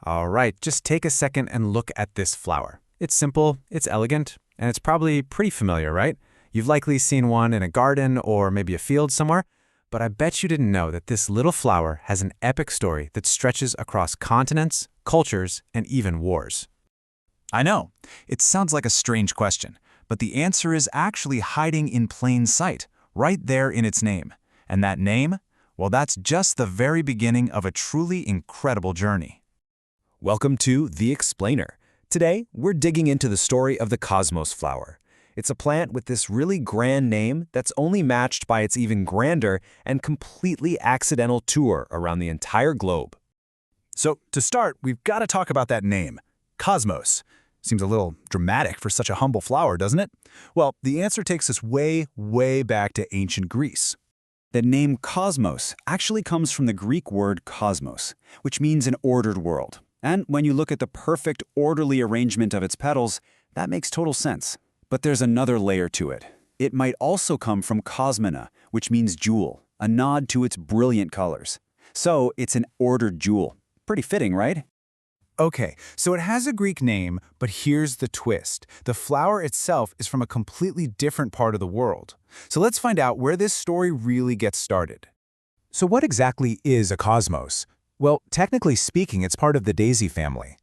All right, just take a second and look at this flower. It's simple, it's elegant, and it's probably pretty familiar, right? You've likely seen one in a garden or maybe a field somewhere, but I bet you didn't know that this little flower has an epic story that stretches across continents, cultures, and even wars. I know, it sounds like a strange question, but the answer is actually hiding in plain sight, right there in its name. And that name? Well, that's just the very beginning of a truly incredible journey. Welcome to The Explainer. Today, we're digging into the story of the cosmos flower. It's a plant with this really grand name that's only matched by its even grander and completely accidental tour around the entire globe. So, to start, we've got to talk about that name, cosmos. Seems a little dramatic for such a humble flower, doesn't it? Well, the answer takes us way, way back to ancient Greece. The name cosmos actually comes from the Greek word kosmos, which means an ordered world. And when you look at the perfect, orderly arrangement of its petals, that makes total sense. But there's another layer to it. It might also come from kosmina, which means jewel, a nod to its brilliant colors. So it's an ordered jewel. Pretty fitting, right? Okay, so it has a Greek name, but here's the twist. The flower itself is from a completely different part of the world. So let's find out where this story really gets started. So what exactly is a cosmos? Well, technically speaking, it's part of the daisy family.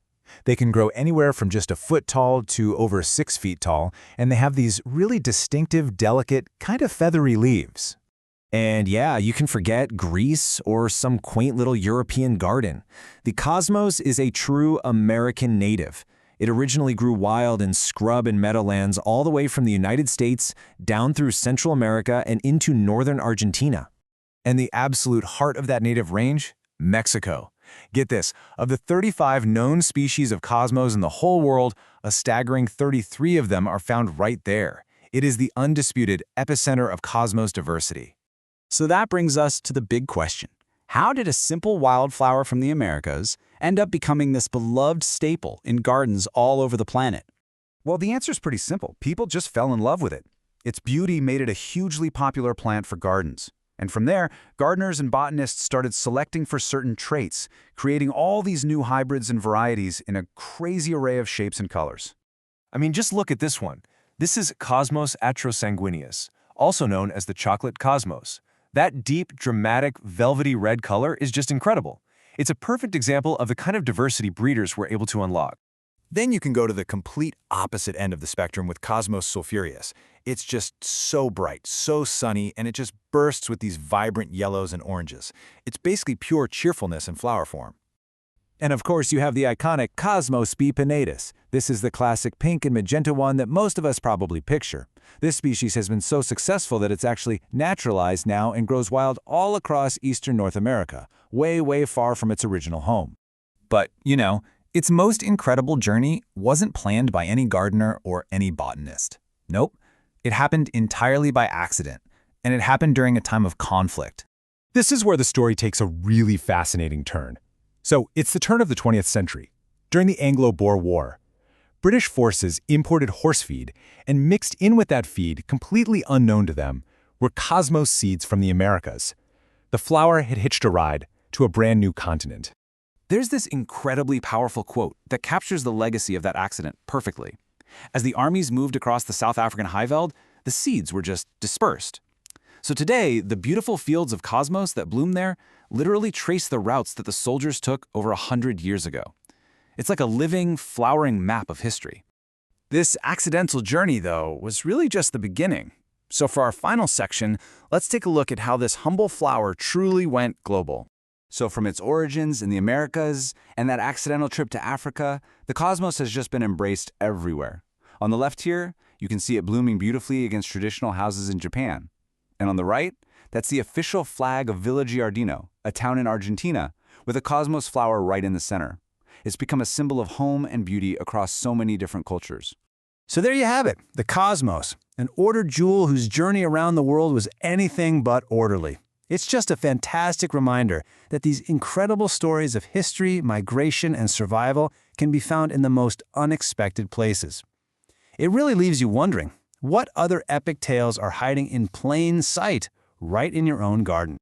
They can grow anywhere from just a foot tall to over 6 feet tall, and they have these really distinctive, delicate, kind of feathery leaves. And yeah, you can forget Greece or some quaint little European garden. The cosmos is a true American native. It originally grew wild in scrub and meadowlands all the way from the United States down through Central America and into northern Argentina. And the absolute heart of that native range? Mexico. Get this, of the 35 known species of cosmos in the whole world, a staggering 33 of them are found right there. It is the undisputed epicenter of cosmos diversity. So that brings us to the big question. How did a simple wildflower from the Americas end up becoming this beloved staple in gardens all over the planet? Well, the answer is pretty simple. People just fell in love with it. Its beauty made it a hugely popular plant for gardens. And from there, gardeners and botanists started selecting for certain traits, creating all these new hybrids and varieties in a crazy array of shapes and colors. I mean, just look at this one. This is Cosmos atrosanguineus, also known as the chocolate cosmos. That deep, dramatic, velvety red color is just incredible. It's a perfect example of the kind of diversity breeders were able to unlock. Then you can go to the complete opposite end of the spectrum with Cosmos sulphureus. It's just so bright, so sunny, and it just bursts with these vibrant yellows and oranges. It's basically pure cheerfulness in flower form. And of course, you have the iconic Cosmos pinnatus. This is the classic pink and magenta one that most of us probably picture. This species has been so successful that it's actually naturalized now and grows wild all across eastern North America, way, way far from its original home. But, its most incredible journey wasn't planned by any gardener or any botanist. Nope, it happened entirely by accident, and it happened during a time of conflict. This is where the story takes a really fascinating turn. So, it's the turn of the 20th century. During the Anglo-Boer War, British forces imported horse feed, and mixed in with that feed, completely unknown to them, were cosmos seeds from the Americas. The flower had hitched a ride to a brand new continent. There's this incredibly powerful quote that captures the legacy of that accident perfectly. As the armies moved across the South African highveld, the seeds were just dispersed. So today, the beautiful fields of cosmos that bloom there literally trace the routes that the soldiers took over 100 years ago. It's like a living, flowering map of history. This accidental journey, though, was really just the beginning. So for our final section, let's take a look at how this humble flower truly went global. So from its origins in the Americas and that accidental trip to Africa, the cosmos has just been embraced everywhere. On the left here, you can see it blooming beautifully against traditional houses in Japan. And on the right, that's the official flag of Villa Giardino, a town in Argentina, with a cosmos flower right in the center. It's become a symbol of home and beauty across so many different cultures. So there you have it, the cosmos, an ordered jewel whose journey around the world was anything but orderly. It's just a fantastic reminder that these incredible stories of history, migration, and survival can be found in the most unexpected places. It really leaves you wondering, what other epic tales are hiding in plain sight right in your own garden?